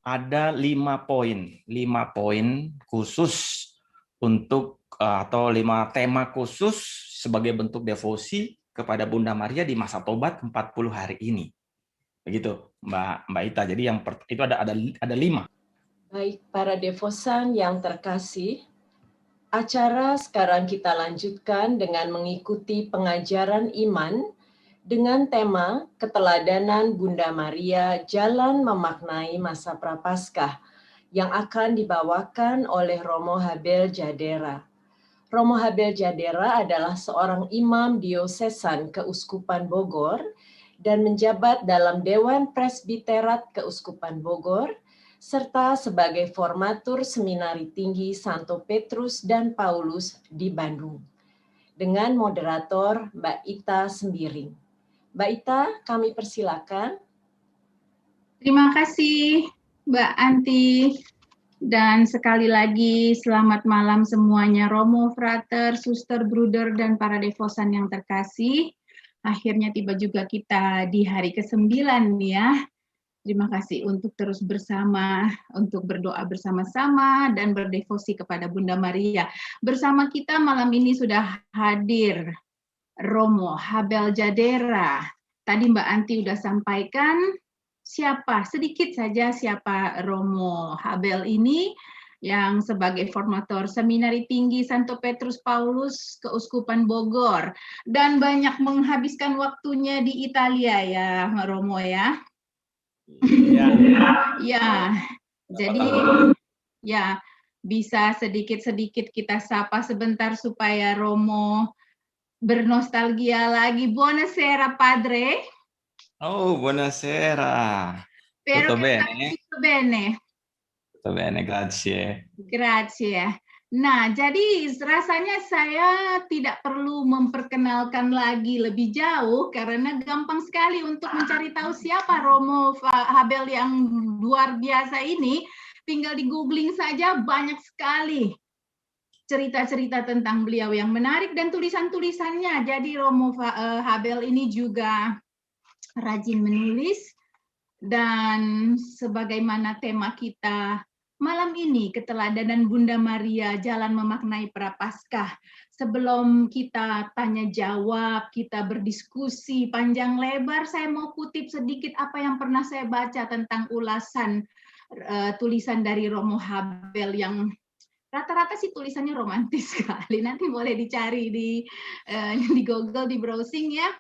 ada 5 poin khusus untuk atau 5 tema khusus sebagai bentuk devosi kepada Bunda Maria di masa tobat 40 hari ini. Begitu, Mbak Ita. Jadi itu ada 5. Baik, para devosan yang terkasih, acara sekarang kita lanjutkan dengan mengikuti pengajaran iman dengan tema Keteladanan Bunda Maria Jalan Memaknai Masa Prapaskah yang akan dibawakan oleh Romo Habel Jadera. Romo Habel Jadera adalah seorang imam diosesan Keuskupan Bogor dan menjabat dalam Dewan Presbiterat Keuskupan Bogor, serta sebagai formatur Seminari Tinggi Santo Petrus dan Paulus di Bandung. Dengan moderator Mbak Ita Sembiring. Mbak Ita, kami persilakan. Terima kasih Mbak Anti. Dan sekali lagi selamat malam semuanya, Romo, Frater, Suster, Bruder, dan para devosan yang terkasih. Akhirnya tiba juga kita di hari ke-9 ya. Terima kasih untuk terus bersama, untuk berdoa bersama-sama dan berdevosi kepada Bunda Maria. Bersama kita malam ini sudah hadir Romo Habel Jadera. Tadi Mbak Anti sudah sampaikan sedikit saja siapa Romo Habel ini, yang sebagai formator Seminari Tinggi Santo Petrus Paulus Keuskupan Bogor, dan banyak menghabiskan waktunya di Italia ya Romo ya. Ya, jadi ya bisa sedikit-sedikit kita sapa sebentar supaya Romo bernostalgia lagi. Buonasera Padre. Oh, buonasera. Tutto bene? Tutto bene. Tutto bene, grazie. Grazie. Nah, jadi rasanya saya tidak perlu memperkenalkan lagi lebih jauh karena gampang sekali untuk mencari tahu siapa Romo Habel yang luar biasa ini. Tinggal di googling saja, banyak sekali cerita-cerita tentang beliau yang menarik dan tulisan-tulisannya. Jadi Romo Habel ini juga rajin menulis, dan sebagaimana tema kita malam ini, keteladanan Bunda Maria Jalan Memaknai Prapaskah. Sebelum kita tanya jawab, kita berdiskusi panjang lebar, saya mau kutip sedikit apa yang pernah saya baca tentang ulasan tulisan dari Romo Habel yang rata-rata sih tulisannya romantis sekali. Nanti boleh dicari di Google, di browsing ya.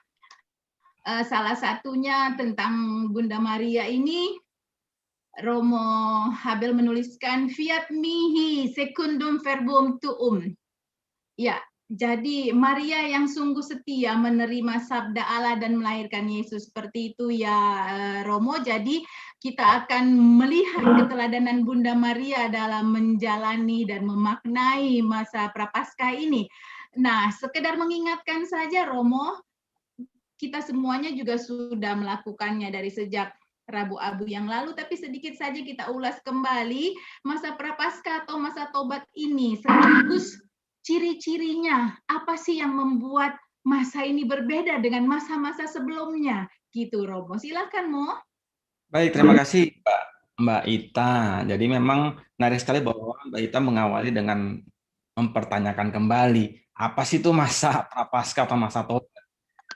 Salah satunya tentang Bunda Maria ini, Romo Habel menuliskan fiat mihi secundum verbum tuum. Ya, jadi Maria yang sungguh setia menerima sabda Allah dan melahirkan Yesus, seperti itu ya Romo. Jadi kita akan melihat keteladanan Bunda Maria dalam menjalani dan memaknai masa Prapaskah ini. Nah, sekedar mengingatkan saja Romo, kita semuanya juga sudah melakukannya dari sejak Rabu Abu yang lalu, tapi sedikit saja kita ulas kembali masa Prapaskah atau masa tobat ini, sekaligus ciri-cirinya, apa sih yang membuat masa ini berbeda dengan masa-masa sebelumnya, gitu Romo. Silakan Mo. Baik, terima kasih Mbak Ita. Jadi memang menarik sekali bahwa Mbak Ita mengawali dengan mempertanyakan kembali, apa sih itu masa Prapaskah atau masa tobat?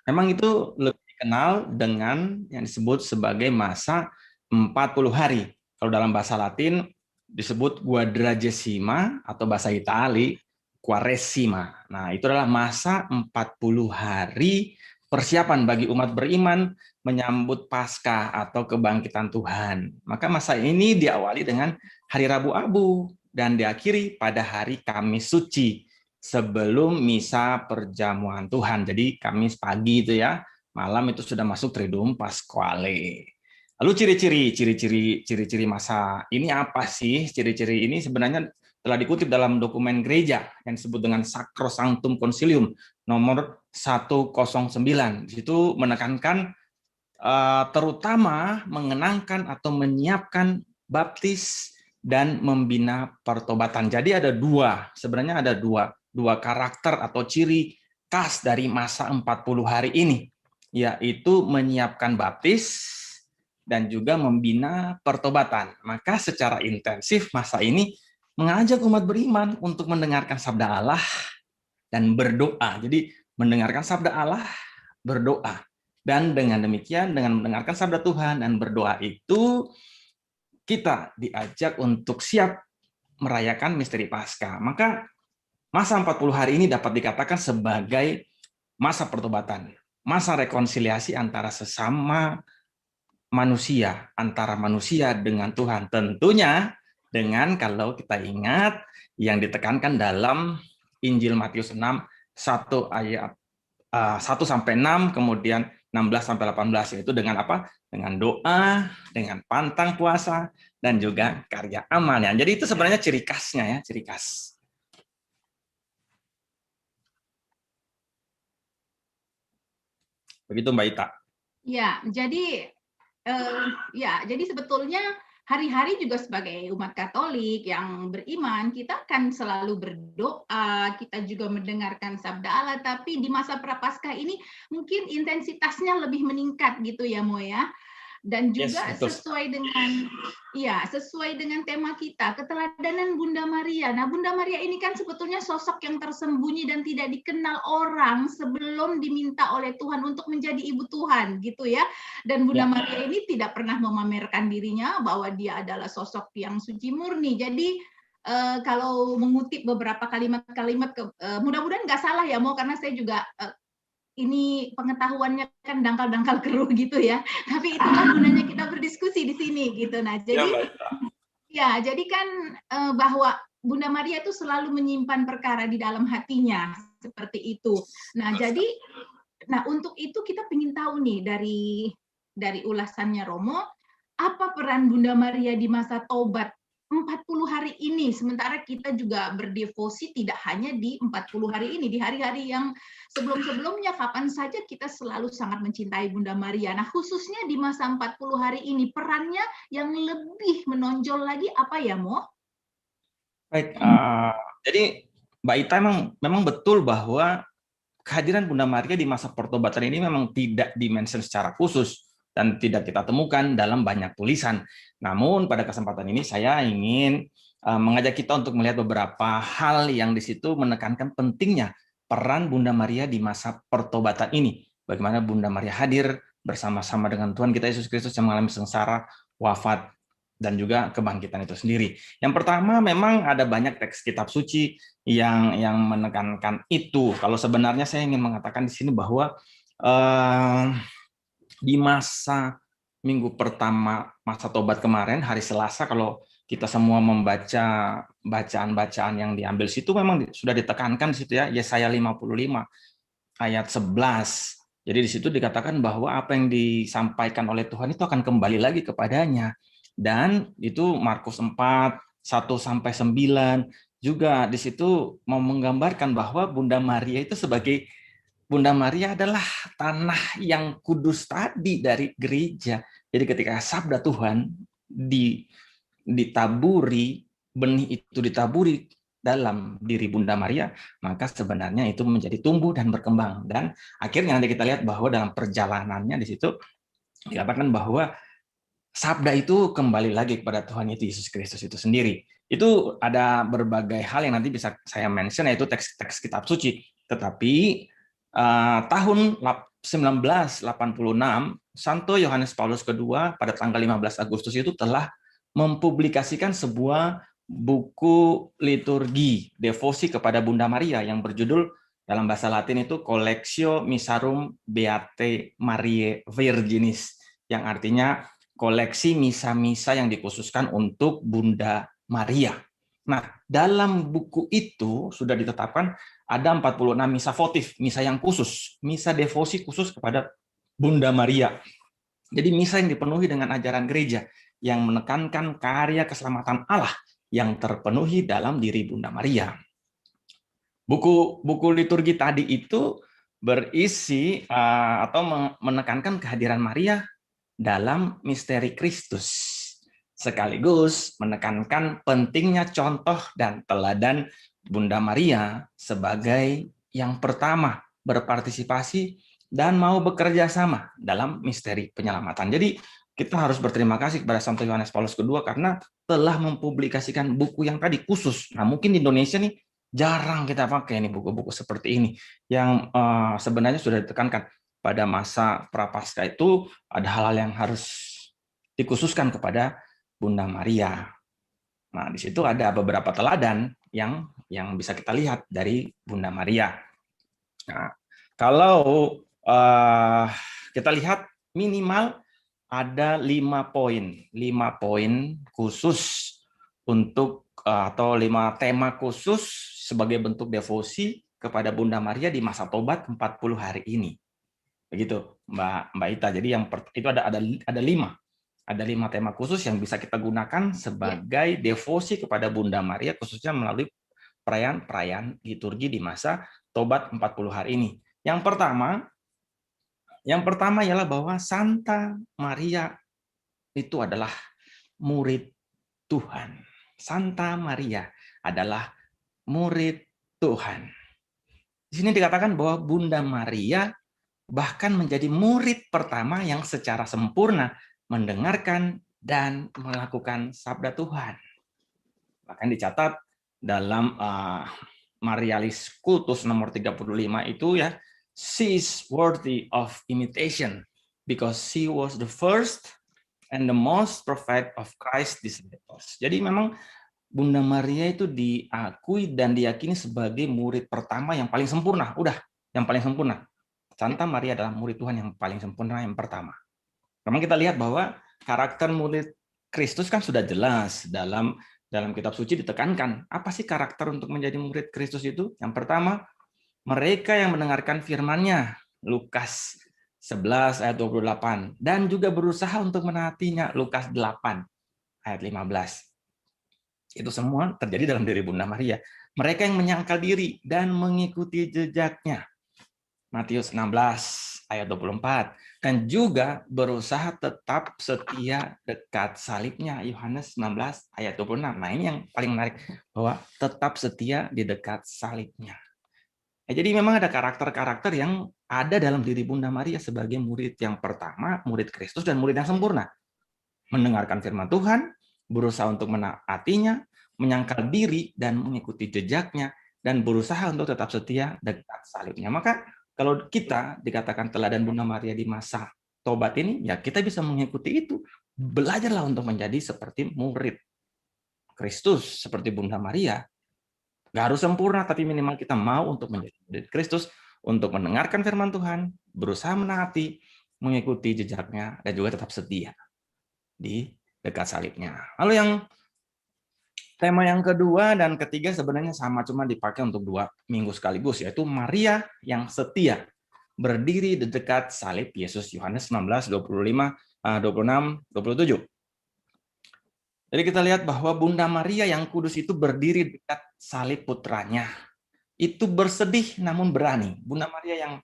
Memang itu lebih dikenal dengan yang disebut sebagai masa 40 hari. Kalau dalam bahasa Latin disebut quadragesima atau bahasa Itali quaresima. Nah, itu adalah masa 40 hari persiapan bagi umat beriman menyambut Paskah atau kebangkitan Tuhan. Maka masa ini diawali dengan hari Rabu Abu dan diakhiri pada hari Kamis Suci sebelum misa perjamuan Tuhan. Jadi Kamis pagi itu ya, malam itu sudah masuk Triduum Pasquale. Lalu ciri-ciri masa ini apa sih? Ciri-ciri ini sebenarnya telah dikutip dalam dokumen gereja yang disebut dengan Sacrosanctum Concilium nomor 109. Di situ menekankan terutama mengenangkan atau menyiapkan baptis dan membina pertobatan. Jadi ada sebenarnya ada dua karakter atau ciri khas dari masa 40 hari ini, yaitu menyiapkan baptis dan juga membina pertobatan. Maka secara intensif masa ini mengajak umat beriman untuk mendengarkan sabda Allah dan berdoa. Jadi mendengarkan sabda Allah, berdoa. Dan dengan demikian, dengan mendengarkan sabda Tuhan dan berdoa itu, kita diajak untuk siap merayakan misteri Paskah. Maka masa 40 hari ini dapat dikatakan sebagai masa pertobatan, masa rekonsiliasi antara sesama manusia, antara manusia dengan Tuhan. Tentunya dengan, kalau kita ingat yang ditekankan dalam Injil Matius 6, 1 ayat 1 sampai 6, kemudian 16 sampai 18, yaitu dengan apa? Dengan doa, dengan pantang puasa, dan juga karya amalnya. Jadi itu sebenarnya ciri khasnya ya, ciri khas. Begitu Mbak Ita. Ya, jadi sebetulnya hari-hari juga sebagai umat Katolik yang beriman, kita kan selalu berdoa, kita juga mendengarkan sabda Allah, tapi di masa Prapaskah ini mungkin intensitasnya lebih meningkat gitu ya, Mo ya. Dan juga sesuai dengan tema kita, keteladanan Bunda Maria. Nah, Bunda Maria ini kan sebetulnya sosok yang tersembunyi dan tidak dikenal orang sebelum diminta oleh Tuhan untuk menjadi ibu Tuhan, gitu ya. Dan Bunda Maria ini tidak pernah memamerkan dirinya bahwa dia adalah sosok yang suci murni. Jadi kalau mengutip beberapa kalimat-kalimat, mudah-mudahan nggak salah ya, Mo, karena saya juga ini pengetahuannya kan dangkal-dangkal keruh gitu ya. Tapi itulah gunanya kita berdiskusi di sini gitu. Nah, jadi kan bahwa Bunda Maria itu selalu menyimpan perkara di dalam hatinya seperti itu. Nah, untuk itu kita ingin tahu nih dari ulasannya Romo, apa peran Bunda Maria di masa Taubat 40 hari ini, sementara kita juga berdevosi tidak hanya di 40 hari ini, di hari-hari yang sebelum-sebelumnya, kapan saja kita selalu sangat mencintai Bunda Maria. Nah, khususnya di masa 40 hari ini, perannya yang lebih menonjol lagi apa ya, Mo? Baik, jadi Mbak Ita memang betul bahwa kehadiran Bunda Maria di masa pertobatan ini memang tidak dimention secara khusus dan tidak kita temukan dalam banyak tulisan. Namun pada kesempatan ini saya ingin mengajak kita untuk melihat beberapa hal yang di situ menekankan pentingnya peran Bunda Maria di masa pertobatan ini. Bagaimana Bunda Maria hadir bersama-sama dengan Tuhan kita Yesus Kristus yang mengalami sengsara, wafat, dan juga kebangkitan itu sendiri. Yang pertama, memang ada banyak teks kitab suci yang menekankan itu. Kalau sebenarnya saya ingin mengatakan di sini bahwa di masa minggu pertama masa tobat kemarin, hari Selasa, kalau kita semua membaca bacaan-bacaan yang diambil situ, memang sudah ditekankan di situ ya, Yesaya 55 ayat 11. Jadi di situ dikatakan bahwa apa yang disampaikan oleh Tuhan itu akan kembali lagi kepadanya. Dan itu Markus 4, 1-9 juga di situ mau menggambarkan bahwa Bunda Maria itu sebagai Bunda Maria adalah tanah yang kudus tadi dari gereja. Jadi ketika sabda Tuhan ditaburi, benih itu ditaburi dalam diri Bunda Maria, maka sebenarnya itu menjadi tumbuh dan berkembang. Dan akhirnya nanti kita lihat bahwa dalam perjalanannya di situ dikatakan bahwa sabda itu kembali lagi kepada Tuhan Yesus Kristus itu sendiri. Itu ada berbagai hal yang nanti bisa saya mention, yaitu teks-teks kitab suci. Tetapi tahun 1986, Santo Yohanes Paulus II pada tanggal 15 Agustus itu telah mempublikasikan sebuah buku liturgi devosi kepada Bunda Maria yang berjudul dalam bahasa Latin itu Collectio Missarum Beatae Mariae Virginis, yang artinya koleksi misa-misa yang dikhususkan untuk Bunda Maria. Nah, dalam buku itu sudah ditetapkan ada 46 misa votif, misa yang khusus, misa devosi khusus kepada Bunda Maria. Jadi misa yang dipenuhi dengan ajaran gereja yang menekankan karya keselamatan Allah yang terpenuhi dalam diri Bunda Maria. Buku liturgi tadi itu berisi atau menekankan kehadiran Maria dalam misteri Kristus, sekaligus menekankan pentingnya contoh dan teladan Bunda Maria sebagai yang pertama berpartisipasi dan mau bekerja sama dalam misteri penyelamatan. Jadi kita harus berterima kasih kepada Santo Yohanes Paulus II karena telah mempublikasikan buku yang tadi khusus. Nah, mungkin di Indonesia nih jarang kita pakai nih buku-buku seperti ini yang sebenarnya sudah ditekankan pada masa Prapaskah itu ada hal-hal yang harus dikhususkan kepada Bunda Maria. Nah, di situ ada beberapa teladan yang bisa kita lihat dari Bunda Maria. Nah, kalau kita lihat minimal ada 5 poin khusus untuk atau 5 tema khusus sebagai bentuk devosi kepada Bunda Maria di masa tobat 40 hari ini. Begitu, Mbak Ita. Jadi itu ada 5 tema khusus yang bisa kita gunakan sebagai devosi kepada Bunda Maria, khususnya melalui perayaan liturgi di masa tobat 40 hari ini. Yang pertama ialah bahwa Santa Maria itu adalah murid Tuhan. Santa Maria adalah murid Tuhan. Di sini dikatakan bahwa Bunda Maria bahkan menjadi murid pertama yang secara sempurna mendengarkan dan melakukan sabda Tuhan. Bahkan dicatat dalam Marialis Cultus nomor 35 itu ya, she is worthy of imitation because she was the first and the most perfect of Christ's disciples. Jadi memang Bunda Maria itu diakui dan diyakini sebagai murid pertama yang paling sempurna. Udah, yang paling sempurna. Santa Maria adalah murid Tuhan yang paling sempurna yang pertama. Memang kita lihat bahwa karakter murid Kristus kan sudah jelas dalam kitab suci ditekankan. Apa sih karakter untuk menjadi murid Kristus itu? Yang pertama, mereka yang mendengarkan firman-Nya, Lukas 11 ayat 28, dan juga berusaha untuk menaatinya, Lukas 8 ayat 15. Itu semua terjadi dalam diri Bunda Maria. Mereka yang menyangkal diri dan mengikuti jejaknya, Matius 16 ayat 24, dan juga berusaha tetap setia dekat salibnya, Yohanes 19 ayat 26. Nah, ini yang paling menarik, bahwa tetap setia di dekat salibnya. Jadi memang ada karakter-karakter yang ada dalam diri Bunda Maria sebagai murid yang pertama, murid Kristus dan murid yang sempurna. Mendengarkan firman Tuhan, berusaha untuk menaatinya, menyangkal diri dan mengikuti jejaknya, dan berusaha untuk tetap setia dekat salibnya. Maka kalau kita dikatakan teladan Bunda Maria di masa tobat ini, ya kita bisa mengikuti itu. Belajarlah untuk menjadi seperti murid Kristus, seperti Bunda Maria. Nggak harus sempurna, tapi minimal kita mau untuk menjadi murid Kristus, untuk mendengarkan firman Tuhan, berusaha menaati, mengikuti jejaknya, dan juga tetap setia di dekat salibnya. Lalu tema yang kedua dan ketiga sebenarnya sama, cuma dipakai untuk 2 minggu sekaligus, yaitu Maria yang setia, berdiri di dekat salib Yesus, Yohanes 19, 25, 26, 27. Jadi kita lihat bahwa Bunda Maria yang kudus itu berdiri dekat salib putranya. Itu bersedih namun berani. Bunda Maria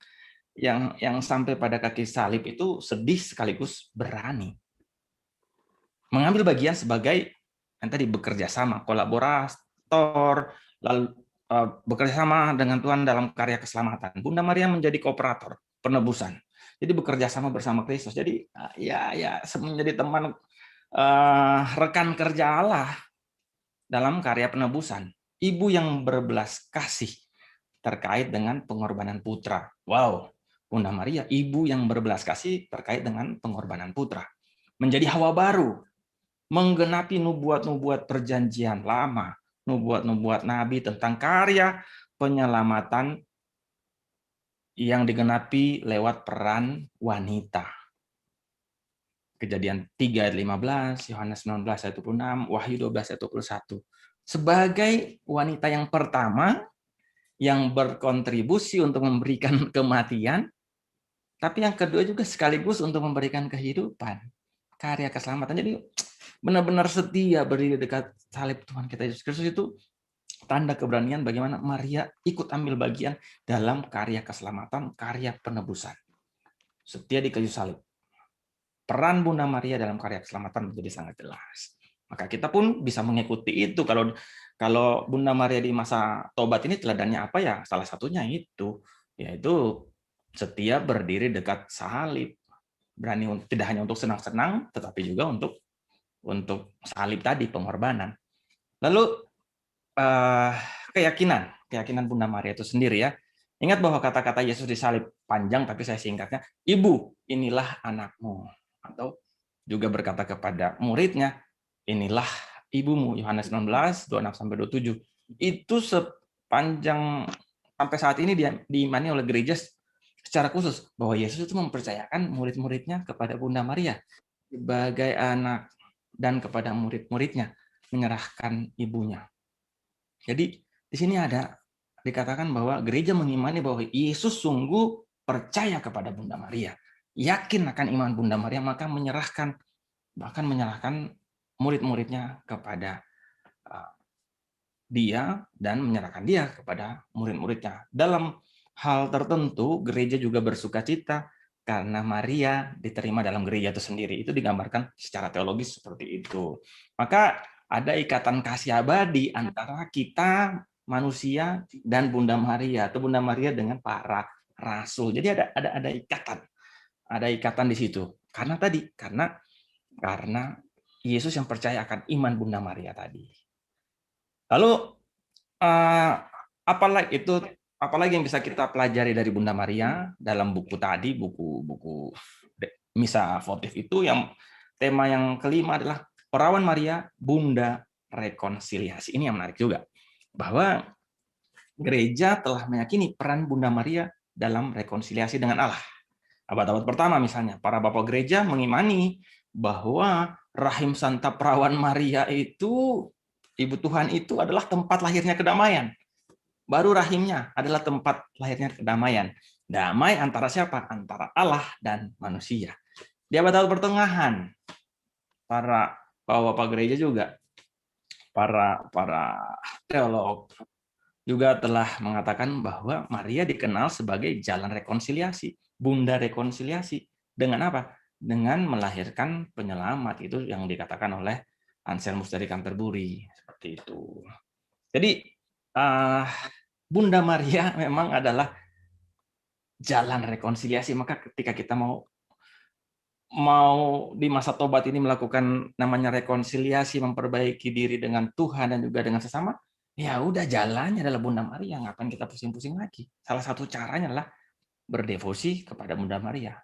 yang sampai pada kaki salib itu sedih sekaligus berani. Mengambil bagian sebagai yang tadi bekerja sama, kolaborator, lalu bekerja sama dengan Tuhan dalam karya keselamatan. Bunda Maria menjadi kooperator penebusan. Jadi bekerja sama bersama Kristus. Jadi ya menjadi teman rekan kerja Allah dalam karya penebusan. Ibu yang berbelas kasih terkait dengan pengorbanan putra. Wow, Bunda Maria, ibu yang berbelas kasih terkait dengan pengorbanan putra. Menjadi Hawa baru, menggenapi nubuat-nubuat perjanjian lama, nubuat-nubuat nabi tentang karya penyelamatan yang digenapi lewat peran wanita. Kejadian 3 ayat 15, Yohanes 19 ayat 26, Wahyu 12 ayat 21. Sebagai wanita yang pertama yang berkontribusi untuk memberikan kematian, tapi yang kedua juga sekaligus untuk memberikan kehidupan, karya keselamatan. Jadi benar-benar setia berdiri dekat salib Tuhan kita Yesus Kristus itu tanda keberanian bagaimana Maria ikut ambil bagian dalam karya keselamatan, karya penebusan. Setia di kayu salib. Peran Bunda Maria dalam karya keselamatan menjadi sangat jelas. Maka kita pun bisa mengikuti itu. Kalau Bunda Maria di masa tobat ini teladannya apa ya? Salah satunya itu, yaitu setia berdiri dekat salib. berani tidak hanya untuk senang-senang, tetapi juga untuk salib tadi, pengorbanan. Lalu keyakinan Bunda Maria itu sendiri ya. Ingat bahwa kata-kata Yesus disalib panjang, tapi saya singkatnya, Ibu, inilah anakmu. Atau juga berkata kepada muridnya, inilah ibumu, Yohanes 16, 26-27. Itu sepanjang sampai saat ini diimani oleh gereja secara khusus, bahwa Yesus itu mempercayakan murid-muridnya kepada Bunda Maria sebagai anak, dan kepada murid-muridnya menyerahkan ibunya. Jadi di sini dikatakan bahwa gereja mengimani bahwa Yesus sungguh percaya kepada Bunda Maria, yakin akan iman Bunda Maria, maka bahkan menyerahkan murid-muridnya kepada dia dan menyerahkan dia kepada murid-muridnya. Dalam hal tertentu, gereja juga bersuka cita karena Maria diterima dalam gereja itu sendiri. Itu digambarkan secara teologis seperti itu. Maka ada ikatan kasih abadi antara kita manusia dan Bunda Maria, atau Bunda Maria dengan para rasul. Jadi ada ikatan di situ. Karena Yesus yang percaya akan iman Bunda Maria tadi. Lalu apalagi yang bisa kita pelajari dari Bunda Maria dalam buku tadi, buku Misa Votif itu, yang tema yang kelima adalah Perawan Maria, Bunda Rekonsiliasi. Ini yang menarik juga, bahwa gereja telah meyakini peran Bunda Maria dalam rekonsiliasi dengan Allah. Abad-abad pertama misalnya, para bapak gereja mengimani bahwa rahim Santa Perawan Maria itu, Ibu Tuhan itu adalah tempat lahirnya kedamaian. Baru rahimnya adalah tempat lahirnya kedamaian. Damai antara siapa? Antara Allah dan manusia. Di abad-abad pertengahan, para bapak gereja juga, para teolog juga telah mengatakan bahwa Maria dikenal sebagai jalan rekonsiliasi, Bunda Rekonsiliasi. Dengan apa? Dengan melahirkan penyelamat, itu yang dikatakan oleh Anselmus dari Canterbury, seperti itu. Jadi Bunda Maria memang adalah jalan rekonsiliasi. Maka ketika kita mau di masa tobat ini melakukan namanya rekonsiliasi, memperbaiki diri dengan Tuhan dan juga dengan sesama, ya udah, jalannya adalah Bunda Maria. Ngapain kita pusing-pusing lagi? Salah satu caranya adalah berdevosi kepada Bunda Maria.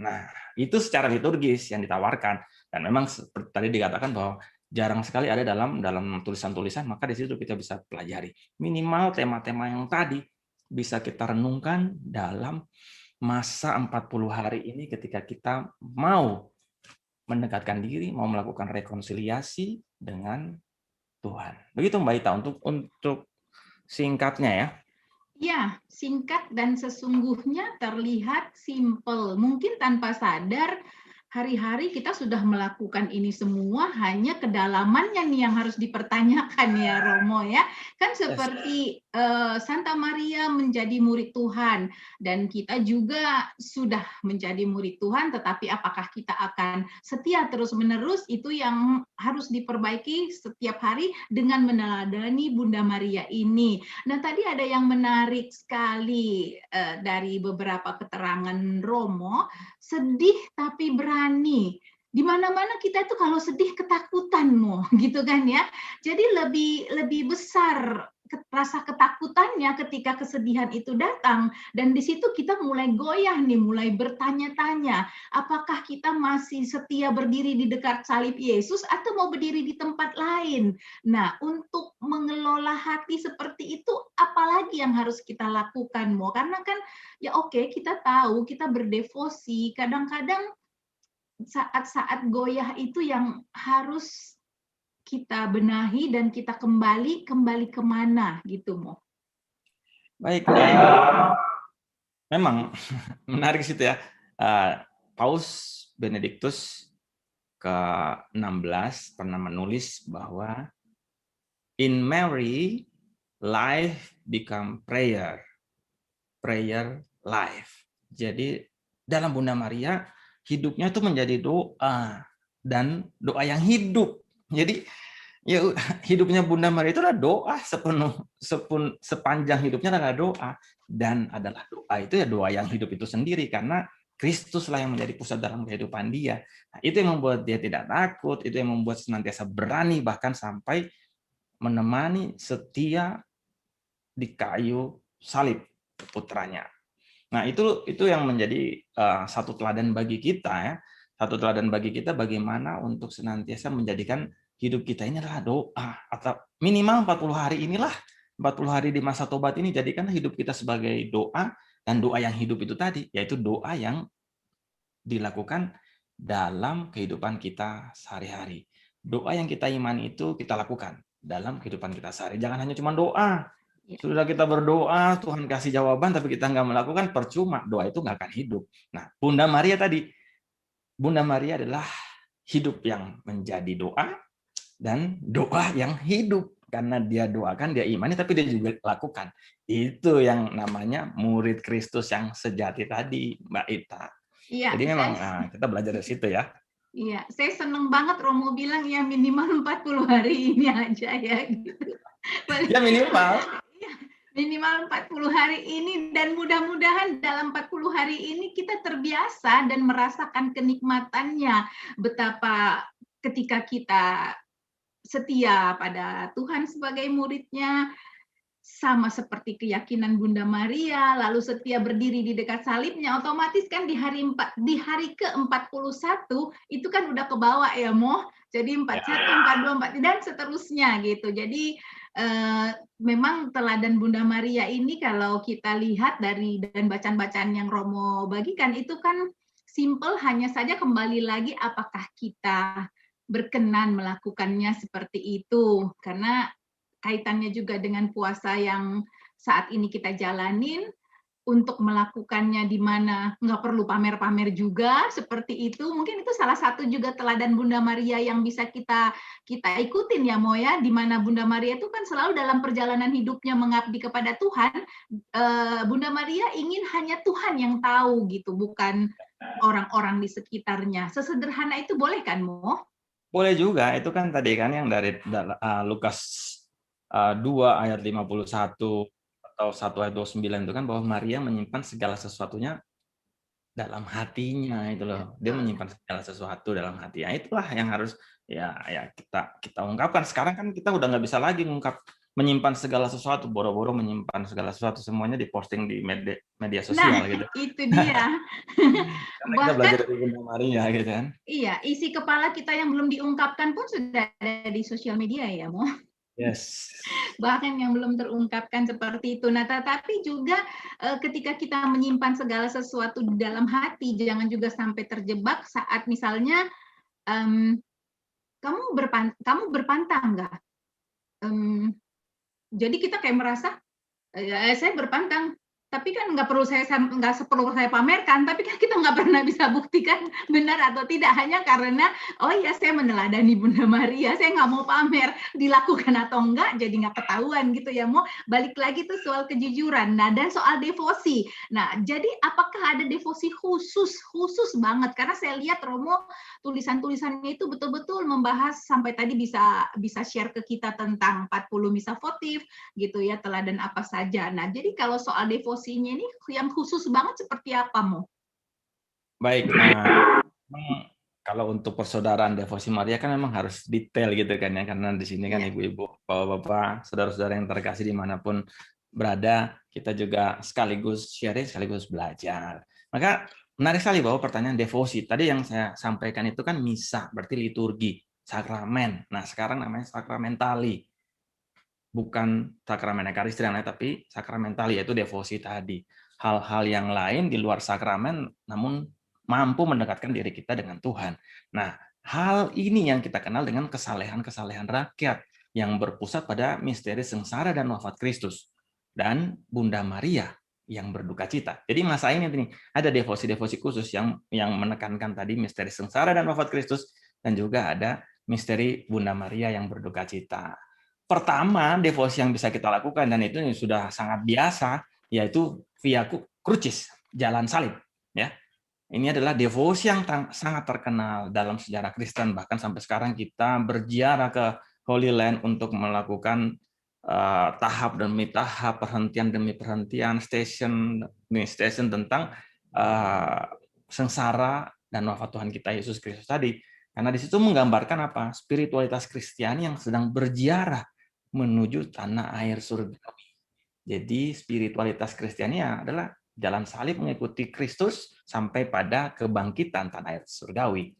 Nah, itu secara liturgis yang ditawarkan. Dan memang seperti tadi dikatakan bahwa jarang sekali ada dalam tulisan-tulisan, maka di situ kita bisa pelajari. Minimal tema-tema yang tadi bisa kita renungkan dalam masa 40 hari ini ketika kita mau mendekatkan diri, mau melakukan rekonsiliasi dengan Tuhan. Begitu Mbak Ita untuk singkatnya ya. Ya, singkat dan sesungguhnya terlihat simpel. Mungkin tanpa sadar hari-hari kita sudah melakukan ini semua, hanya kedalamannya nih yang harus dipertanyakan ya Romo ya. Kan seperti Santa Maria menjadi murid Tuhan, dan kita juga sudah menjadi murid Tuhan, tetapi apakah kita akan setia terus-menerus, itu yang harus diperbaiki setiap hari dengan meneladani Bunda Maria ini. Nah, tadi ada yang menarik sekali dari beberapa keterangan Romo, sedih tapi berani. Di mana-mana kita itu kalau sedih ketakutan gitu kan ya. Jadi lebih besar rasa ketakutannya ketika kesedihan itu datang, dan di situ kita mulai goyah nih, mulai bertanya-tanya, apakah kita masih setia berdiri di dekat salib Yesus atau mau berdiri di tempat lain. Nah, untuk mengelola hati seperti itu, apalagi yang harus kita lakukan, karena kan ya oke, kita tahu kita berdevosi, kadang-kadang saat-saat goyah itu yang harus kita benahi dan kita kembali kemana gitu, Mo. Baik, memang menarik situ ya. Paus Benediktus ke-16 pernah menulis bahwa in Mary life become prayer life. Jadi dalam Bunda Maria hidupnya itu menjadi doa, dan doa yang hidup. Jadi ya, hidupnya Bunda Maria itu adalah doa, sepanjang hidupnya adalah doa, dan adalah doa itu ya doa yang hidup itu sendiri, karena Kristuslah yang menjadi pusat dalam kehidupan dia. Nah, itu yang membuat dia tidak takut, itu yang membuat senantiasa berani, bahkan sampai menemani setia di kayu salib putranya. Nah, itu yang menjadi satu teladan bagi kita ya. Satu teladan bagi kita bagaimana untuk senantiasa menjadikan hidup kita ini adalah doa, atau minimal 40 hari inilah, 40 hari di masa tobat ini jadikan hidup kita sebagai doa, dan doa yang hidup itu tadi yaitu doa yang dilakukan dalam kehidupan kita sehari-hari. Doa yang kita imani itu kita lakukan dalam kehidupan kita sehari. Jangan hanya cuma doa. Sudah kita berdoa, Tuhan kasih jawaban, tapi kita nggak melakukan, percuma. Doa itu nggak akan hidup. Nah, Bunda Maria tadi, Bunda Maria adalah hidup yang menjadi doa, dan doa yang hidup. Karena dia doakan, dia imani, tapi dia juga lakukan. Itu yang namanya murid Kristus yang sejati tadi, Mbak Ita. Iya, Jadi memang kita belajar dari situ ya. Iya, saya seneng banget Romo bilang ya minimal 40 hari ini aja ya gitu. Ya minimal. Iya, minimal 40 hari ini, dan mudah-mudahan dalam 40 hari ini kita terbiasa dan merasakan kenikmatannya, betapa ketika kita setia pada Tuhan sebagai muridnya, sama seperti keyakinan Bunda Maria, lalu setia berdiri di dekat salibnya, otomatis kan di hari ke-41 itu kan udah kebawa ya, Mo. Jadi 41, 42, 43 dan seterusnya gitu. Jadi memang teladan Bunda Maria ini kalau kita lihat dari dan bacaan-bacaan yang Romo bagikan itu kan simple, hanya saja kembali lagi apakah kita berkenan melakukannya seperti itu, karena kaitannya juga dengan puasa yang saat ini kita jalanin, untuk melakukannya di mana nggak perlu pamer-pamer juga, seperti itu. Mungkin itu salah satu juga teladan Bunda Maria yang bisa kita ikutin ya, Mo ya, di mana Bunda Maria itu kan selalu dalam perjalanan hidupnya mengabdi kepada Tuhan. Bunda Maria ingin hanya Tuhan yang tahu gitu, bukan orang-orang di sekitarnya. Sesederhana itu boleh kan, Mo? Boleh juga, itu kan tadi kan yang dari Lukas 2 ayat 51 atau 1 ayat 29 itu kan, bahwa Maria menyimpan segala sesuatunya dalam hatinya itu loh. Dia menyimpan segala sesuatu dalam hatinya. Itulah yang harus ya kita ungkapkan. Sekarang kan kita udah nggak bisa lagi menyimpan segala sesuatu, boro-boro menyimpan segala sesuatu, semuanya diposting di media sosial gitu. Itu dia. Karena kita belajar dari Bunda Maria gitu kan. Iya, isi kepala kita yang belum diungkapkan pun sudah ada di sosial media ya, Mo. Yes. Bahkan yang belum terungkapkan seperti itu. Nah, tetapi juga ketika kita menyimpan segala sesuatu di dalam hati, jangan juga sampai terjebak saat misalnya kamu berpantang nggak? Jadi kita kayak merasa saya berpantang, tapi kan nggak perlu saya pamerkan, tapi kan kita nggak pernah bisa buktikan benar atau tidak, hanya karena oh ya saya meneladani Bunda Maria, saya nggak mau pamer, dilakukan atau enggak jadi nggak ketahuan gitu ya. Mau balik lagi tuh soal kejujuran. Nah, dan soal devosi. Nah, jadi apakah ada devosi khusus banget? Karena saya lihat Romo tulisan-tulisannya itu betul-betul membahas sampai tadi bisa share ke kita tentang 40 misa votif gitu ya, teladan apa saja. Nah, jadi kalau soal devosinya ini yang khusus banget seperti apa, Mo? Baik, kalau untuk persaudaraan devosi Maria kan memang harus detail gitu kan ya, karena di sini kan ibu-ibu, bapak-bapak, saudara-saudara yang terkasih dimanapun berada, kita juga sekaligus sharing, sekaligus belajar. Maka menarik sekali bahwa pertanyaan devosi tadi yang saya sampaikan itu kan misa, berarti liturgi, sakramen. Nah, sekarang namanya sakramentali. Bukan sakramen ekaristi yang lain, tapi sakramentali, yaitu devosi tadi. Hal-hal yang lain di luar sakramen, namun mampu mendekatkan diri kita dengan Tuhan. Nah, hal ini yang kita kenal dengan kesalehan-kesalehan rakyat yang berpusat pada misteri sengsara dan wafat Kristus. Dan Bunda Maria yang berduka cita. Jadi masa ini ada devosi-devosi khusus yang menekankan tadi misteri sengsara dan wafat Kristus, dan juga ada misteri Bunda Maria yang berduka cita. Pertama, devosi yang bisa kita lakukan, dan itu sudah sangat biasa, yaitu via crucis, jalan salib. Ya, ini adalah devosi yang sangat terkenal dalam sejarah Kristen. Bahkan sampai sekarang kita berziarah ke Holy Land untuk melakukan tahap demi tahap, perhentian demi perhentian, station demi station tentang sengsara dan wafat Tuhan kita Yesus Kristus tadi. Karena di situ menggambarkan apa? Spiritualitas Kristiani yang sedang berziarah menuju tanah air surga. Jadi spiritualitas Kristiani adalah jalan salib mengikuti Kristus sampai pada kebangkitan tanah air surgawi.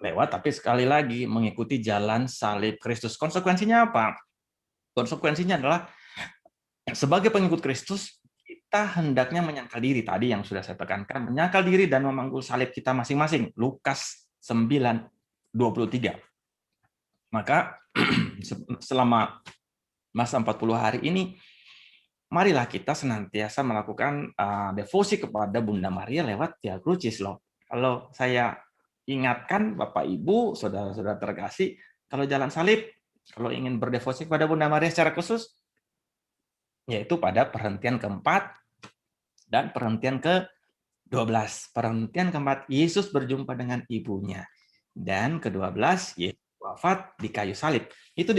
Lewat, tapi sekali lagi mengikuti jalan salib Kristus. Konsekuensinya apa? Konsekuensinya adalah sebagai pengikut Kristus, kita hendaknya menyangkal diri. Tadi yang sudah saya tekankan, menyangkal diri dan memanggul salib kita masing-masing. Lukas 9:23. Maka selama masa 40 hari ini, marilah kita senantiasa melakukan devosi kepada Bunda Maria lewat Via Crucis loh. Kalau saya ingatkan Bapak Ibu, saudara-saudara terkasih, kalau jalan salib, kalau ingin berdevosi kepada Bunda Maria secara khusus, yaitu pada perhentian keempat dan perhentian ke-12. Perhentian keempat, Yesus berjumpa dengan ibunya. Dan ke-12, Yesus wafat di kayu salib. Itu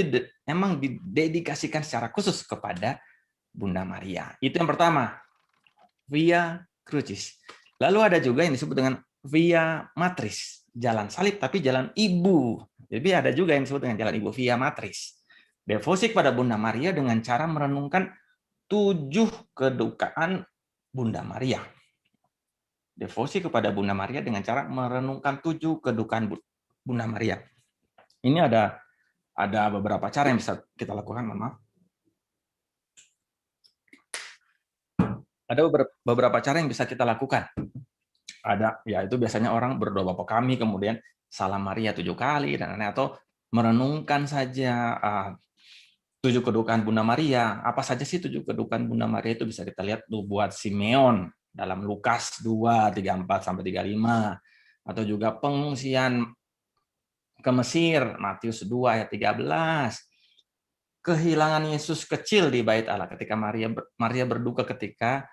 memang didedikasikan secara khusus kepada Bunda Maria. Itu yang pertama, Via Crucis. Lalu ada juga yang disebut dengan Via Matris, jalan salib tapi jalan ibu. Jadi ada juga yang disebut dengan jalan ibu, Via Matris. Devosi kepada Bunda Maria dengan cara merenungkan 7 kedukaan Bunda Maria. Devosi kepada Bunda Maria dengan cara merenungkan 7 kedukaan Bunda Maria. Ini ada beberapa cara yang bisa kita lakukan, mohon maaf. Ada beberapa cara yang bisa kita lakukan. Ada, yaitu biasanya orang berdoa Bapa Kami, kemudian Salam Maria 7 kali, dan lain-lain, atau merenungkan saja 7 kedukaan Bunda Maria. Apa saja sih 7 kedukaan Bunda Maria itu bisa kita lihat tuh buat Simeon dalam Lukas 2:34-35, atau juga pengungsian ke Mesir, Matius 2 ayat 13. Kehilangan Yesus kecil di Bait Allah ketika Maria berduka ketika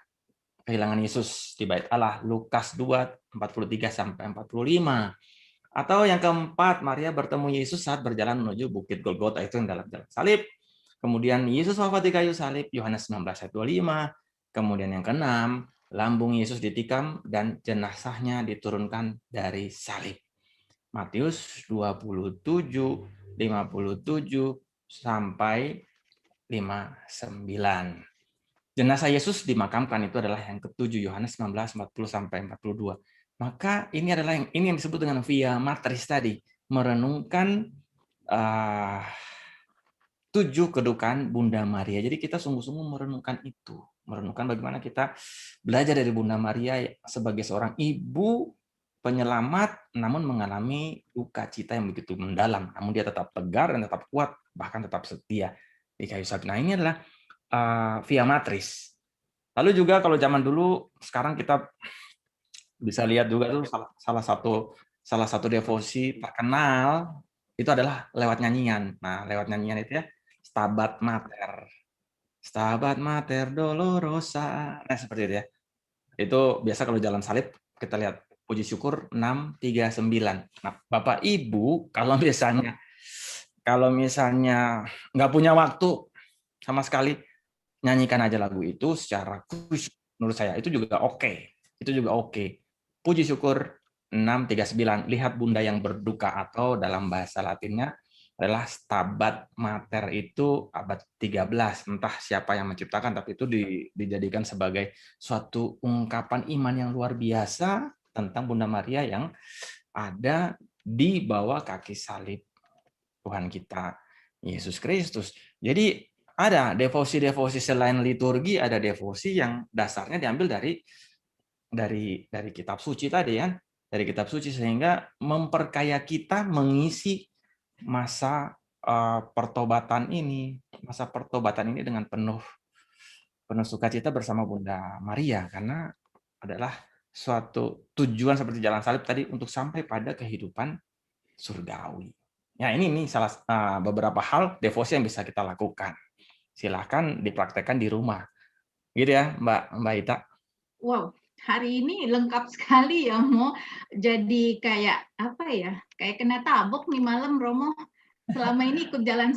kehilangan Yesus di Bait Allah, Lukas 2:43-45. Atau yang keempat, Maria bertemu Yesus saat berjalan menuju Bukit Golgota, itu yang dalam jalan salib. Kemudian Yesus wafat di kayu salib, Yohanes 19:25. Kemudian yang keenam, lambung Yesus ditikam dan jenazahnya diturunkan dari salib. Matius 27:57-59. Jenazah Yesus dimakamkan, itu adalah yang ke-7, Yohanes 19:40-42. Maka ini adalah yang disebut dengan Via Matris tadi, merenungkan 7 kedukaan Bunda Maria. Jadi kita sungguh-sungguh merenungkan itu, merenungkan bagaimana kita belajar dari Bunda Maria sebagai seorang ibu penyelamat, namun mengalami duka cita yang begitu mendalam. Namun dia tetap tegar dan tetap kuat, bahkan tetap setia di kayu salib. Nah, ini adalah Via Matris. Lalu juga kalau zaman dulu, sekarang kita bisa lihat juga tuh salah satu devosi terkenal itu adalah lewat nyanyian. Nah, lewat nyanyian itu ya, Stabat Mater. Stabat Mater Dolorosa. Nah, seperti itu ya. Itu biasa kalau jalan salib kita lihat puji syukur 639. Nah, Bapak Ibu kalau misalnya nggak punya waktu sama sekali, nyanyikan aja lagu itu secara khusyuk. Menurut saya itu juga oke. Itu juga oke. Puji syukur 639. Lihat Bunda yang berduka, atau dalam bahasa Latinnya adalah Stabat Mater, itu abad 13. Entah siapa yang menciptakan, tapi itu dijadikan sebagai suatu ungkapan iman yang luar biasa tentang Bunda Maria yang ada di bawah kaki salib Tuhan kita Yesus Kristus. Jadi ada devosi-devosi selain liturgi, ada devosi yang dasarnya diambil dari kitab suci tadi kan, dari kitab suci, sehingga memperkaya kita mengisi masa pertobatan ini dengan penuh sukacita bersama Bunda Maria, karena adalah suatu tujuan seperti jalan salib tadi untuk sampai pada kehidupan surgawi. Ya, ini salah beberapa hal devosi yang bisa kita lakukan. Silahkan dipraktekkan di rumah. Gitu ya, Mbak Ita. Wow, hari ini lengkap sekali ya, Mo. Jadi kayak apa ya? Kayak kena tabok nih malam, Romo. Selama ini ikut jalan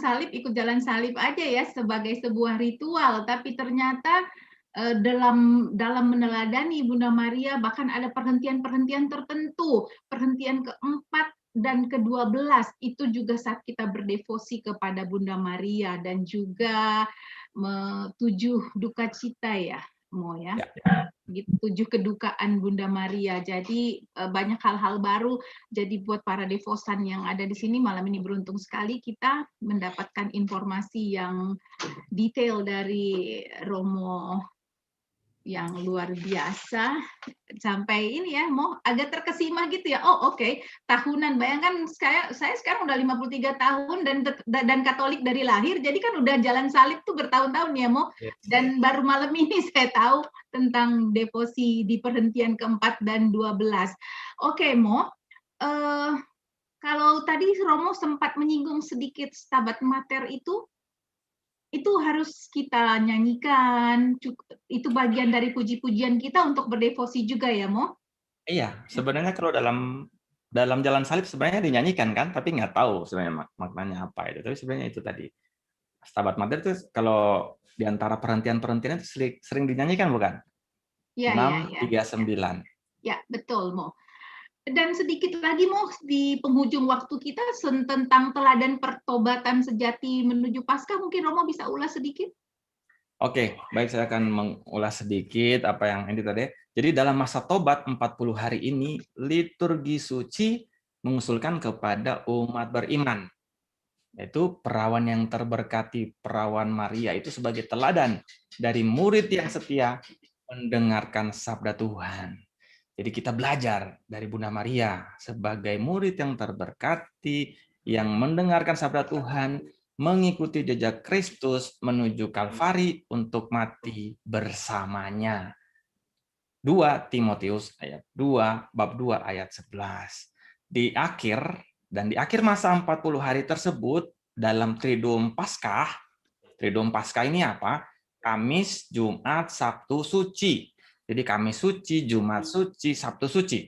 salib aja ya sebagai sebuah ritual, tapi ternyata dalam meneladani Bunda Maria, bahkan ada perhentian-perhentian tertentu, perhentian keempat dan ke-12 itu juga saat kita berdevosi kepada Bunda Maria, dan juga 7 duka cita ya, Mo ya. 7 kedukaan Bunda Maria. Jadi banyak hal-hal baru. Jadi buat para devosan yang ada di sini malam ini beruntung sekali kita mendapatkan informasi yang detail dari Romo yang luar biasa, sampai ini ya, mau agak terkesima gitu ya. Oh oke, tahunan. Bayangkan saya sekarang udah 53 tahun dan Katolik dari lahir, jadi kan udah jalan salib tuh bertahun-tahun ya, Mo. Dan baru malam ini saya tahu tentang devosi di perhentian keempat dan 12. Oke, Mo. Kalau tadi Romo sempat menyinggung sedikit Stabat Mater itu harus kita nyanyikan, itu bagian dari puji-pujian kita untuk berdevosi juga ya, Mo? Iya, sebenarnya kalau dalam jalan salib sebenarnya dinyanyikan kan, tapi nggak tahu sebenarnya maknanya apa itu. Tapi sebenarnya itu tadi. Stabat Mater itu kalau di antara perhentian-perhentian itu sering dinyanyikan bukan? Ya, 639. Ya, betul, Mo. Dan sedikit lagi, Mo, di penghujung waktu kita tentang teladan pertobatan sejati menuju Paskah, mungkin Romo bisa ulas sedikit? Oke, baik, saya akan mengulas sedikit apa yang ini tadi. Jadi dalam masa tobat 40 hari ini, liturgi suci mengusulkan kepada umat beriman, yaitu perawan yang terberkati, perawan Maria itu sebagai teladan dari murid yang setia mendengarkan sabda Tuhan. Jadi kita belajar dari Bunda Maria sebagai murid yang terberkati, yang mendengarkan sabda Tuhan, mengikuti jejak Kristus menuju Kalvari untuk mati bersamanya. 2 Timotius ayat 2, bab 2 ayat 11. Di akhir masa 40 hari tersebut, dalam Triduum Paskah ini apa? Kamis, Jumat, Sabtu suci. Jadi Kamis suci, Jumat suci, Sabtu suci.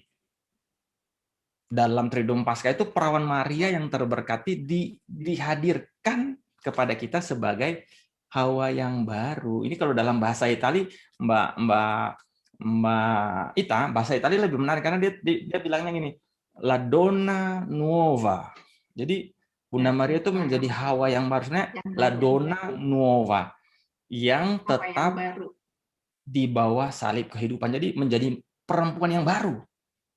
Dalam Triduum Paskah itu perawan Maria yang terberkati dihadirkan kepada kita sebagai Hawa yang baru. Ini kalau dalam bahasa Itali, Mbak Ita, bahasa Itali lebih menarik karena dia bilangnya gini, La Donna Nuova. Jadi Bunda Maria itu menjadi Hawa yang baru, sebenarnya La Donna Nuova, yang tetap di bawah salib kehidupan. Jadi menjadi perempuan yang baru.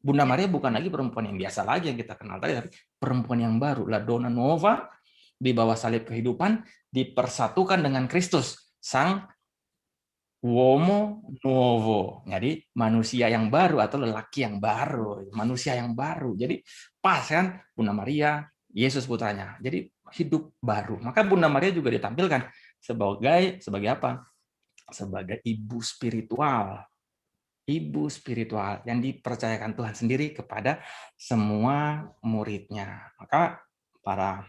Bunda Maria bukan lagi perempuan yang biasa lagi yang kita kenal tadi, tapi perempuan yang baru, La Donna Nuova, di bawah salib kehidupan, dipersatukan dengan Kristus, Sang Uomo Nuovo. Jadi manusia yang baru atau lelaki yang baru, manusia yang baru. Jadi pas kan Bunda Maria, Yesus putranya. Jadi hidup baru. Maka Bunda Maria juga ditampilkan sebagai apa? Sebagai ibu spiritual. Ibu spiritual yang dipercayakan Tuhan sendiri kepada semua muridnya. Maka para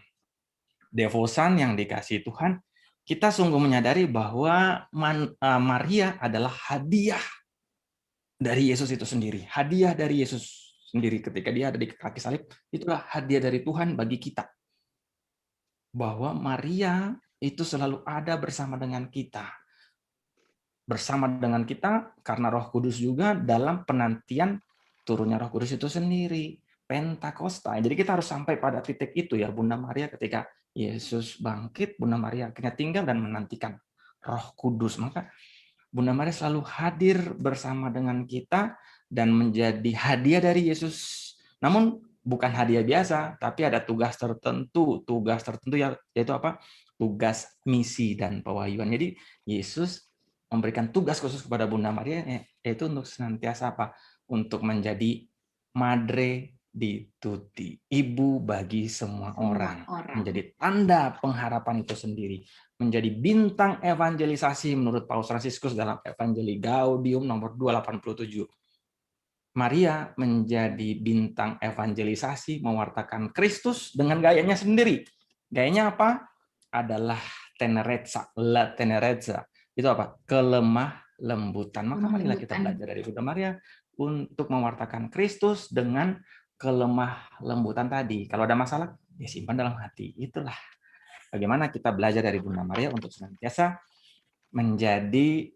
devosan yang dikasihi Tuhan, kita sungguh menyadari bahwa Maria adalah hadiah dari Yesus itu sendiri. Hadiah dari Yesus sendiri ketika dia ada di kaki salib, itulah hadiah dari Tuhan bagi kita. Bahwa Maria itu selalu ada bersama dengan kita. Bersama dengan kita karena Roh Kudus juga dalam penantian turunnya Roh Kudus itu sendiri. Pentakosta. Jadi kita harus sampai pada titik itu ya, Bunda Maria ketika Yesus bangkit, Bunda Maria akhirnya tinggal dan menantikan Roh Kudus. Maka Bunda Maria selalu hadir bersama dengan kita dan menjadi hadiah dari Yesus. Namun bukan hadiah biasa, tapi ada tugas tertentu yaitu apa? Tugas misi dan pewahyuan. Jadi Yesus memberikan tugas khusus kepada Bunda Maria, yaitu untuk senantiasa apa? Untuk menjadi Madre di tutti, ibu bagi semua orang, menjadi tanda pengharapan itu sendiri, menjadi bintang evangelisasi menurut Paus Fransiskus dalam Evangelii Gaudium nomor 287. Maria menjadi bintang evangelisasi, mewartakan Kristus dengan gayanya sendiri. Gayanya apa? Adalah tenerezza, la tenerezza. Itu apa? Kelemah lembutan. Maka marilah kita belajar dari Bunda Maria untuk mewartakan Kristus dengan kelemah lembutan tadi. Kalau ada masalah, ya simpan dalam hati. Itulah bagaimana kita belajar dari Bunda Maria untuk senantiasa menjadi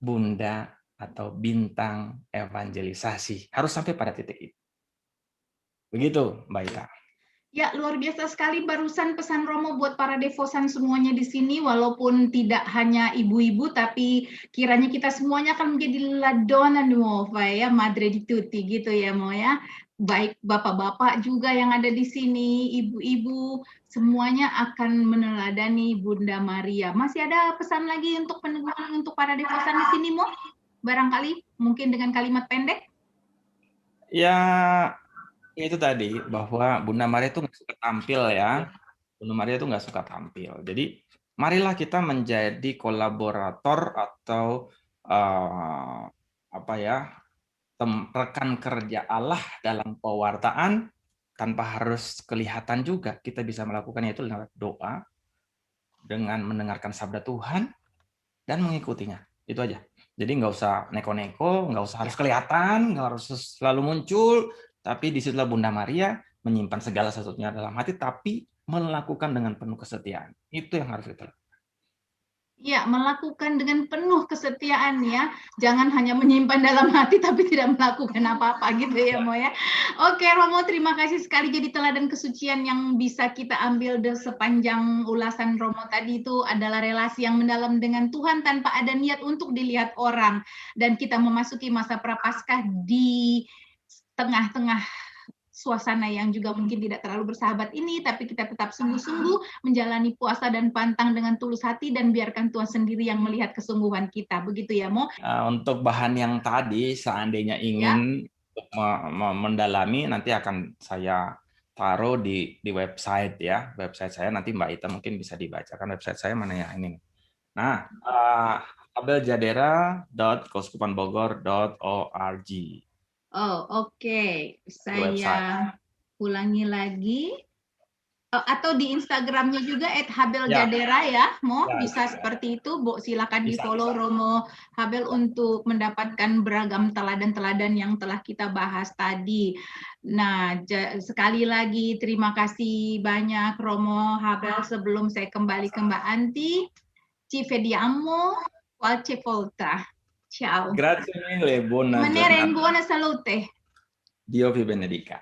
bunda atau bintang evangelisasi. Harus sampai pada titik itu. Begitu, Mbak Ita. Ya, luar biasa sekali barusan pesan Romo buat para devosan semuanya di sini, walaupun tidak hanya ibu-ibu, tapi kiranya kita semuanya akan menjadi la donna nuova ya, madre di tutti gitu ya, Mo ya. Baik bapak-bapak juga yang ada di sini, ibu-ibu, semuanya akan meneladani Bunda Maria. Masih ada pesan lagi untuk peneguhan untuk para devosan di sini, Mo? Barangkali mungkin dengan kalimat pendek? Ya, itu tadi bahwa Bunda Maria itu nggak suka tampil ya. Bunda Maria itu nggak suka tampil. Jadi marilah kita menjadi kolaborator atau apa ya, rekan kerja Allah dalam pewartaan tanpa harus kelihatan juga. Kita bisa melakukannya itu lewat doa, dengan mendengarkan sabda Tuhan dan mengikutinya. Itu aja. Jadi nggak usah neko-neko, nggak usah harus kelihatan, nggak harus selalu muncul, tapi disitulah Bunda Maria menyimpan segala sesuatunya dalam hati, tapi melakukan dengan penuh kesetiaan. Itu yang harus kita lakukan. Ya, melakukan dengan penuh kesetiaan ya. Jangan hanya menyimpan dalam hati tapi tidak melakukan apa-apa gitu ya, Mo ya. Oke, Romo, terima kasih sekali jadi teladan kesucian yang bisa kita ambil sepanjang ulasan Romo tadi itu adalah relasi yang mendalam dengan Tuhan tanpa ada niat untuk dilihat orang. Dan kita memasuki masa Prapaskah di tengah-tengah suasana yang juga mungkin tidak terlalu bersahabat ini, tapi kita tetap sungguh-sungguh menjalani puasa dan pantang dengan tulus hati dan biarkan Tuhan sendiri yang melihat kesungguhan kita. Begitu ya, Mo? Untuk bahan yang tadi, seandainya ingin mendalami, nanti akan saya taruh di website ya. Website saya nanti Mbak Ita mungkin bisa dibacakan website saya mana ya ini. Nah, habeljadera.keuskupanbogor.org. Oh, oke. Saya ulangi lagi. Atau di Instagramnya juga @habeljadera ya, Mo, bisa seperti itu, Bu. Silakan di follow Romo Habel untuk mendapatkan beragam teladan-teladan yang telah kita bahas tadi. Nah, sekali lagi terima kasih banyak Romo Habel. Sebelum saya kembali ke Mbak Anti, ci vediamo qualche volta. Ciao. Grazie mille, buona Rimanere in giornata. buona salute. Dio vi benedica.